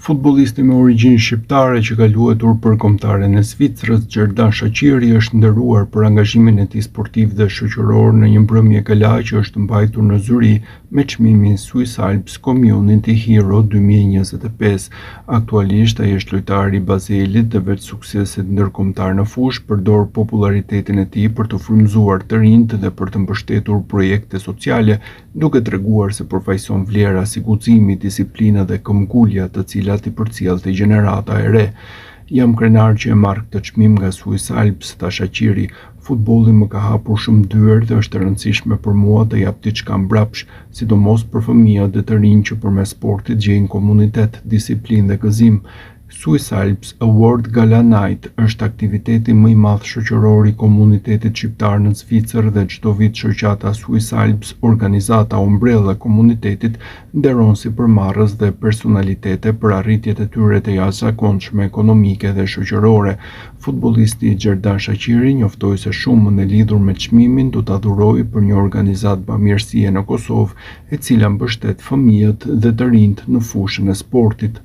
Futbollisti me origjinë shqiptare që ka luajtur për kombëtaren e Zvicrës, Xherdan Shaqiri, është nderuar për angazhimin e tij sportiv dhe shoqëror në një mbrëmje gala që është mbajtur në Zyri me çmimin Swiss Alps Community Hero 2025. Aktualisht ai është lojtari i Bazelit dhe veç sukseset ndërkombëtar në fushë përdor popularitetin e tij për të frymëzuar të rinjt dhe për të mbështetur projekte sociale, duke treguar se përfaqëson vlera si guximi, disiplina dhe këmbgulja, të cilat i përcjellte gjenerata e re. Jam krenar që e marr këtë çmim nga Swiss Alps, tha Shaqiri. Futbolli më ka hapur shumë dyer dhe është e rëndësishme për mua të jap diçka mbrapsh, sidomos për fëmijët dhe të rinj që përmes sportit gjejnë komunitet, disiplinë dhe gëzim. Swiss Alps Award Gala Night është aktiviteti më i madh shoqëror i komunitetit shqiptar në Zvicër dhe çdo vit shoqata Swiss Alps, organizata umbrella e komunitetit, nderon sipërmarrës dhe personalitete për arritjet e tyre të jashtëzakonshme ekonomike dhe shoqërore. Futbollisti Xherdan Shaqiri njoftoi se shumën e lidhur me çmimin do ta dhurojë për një organizatë bamirësie në Kosovë, e cila mbështet fëmijët dhe të rinjt në fushën e sportit.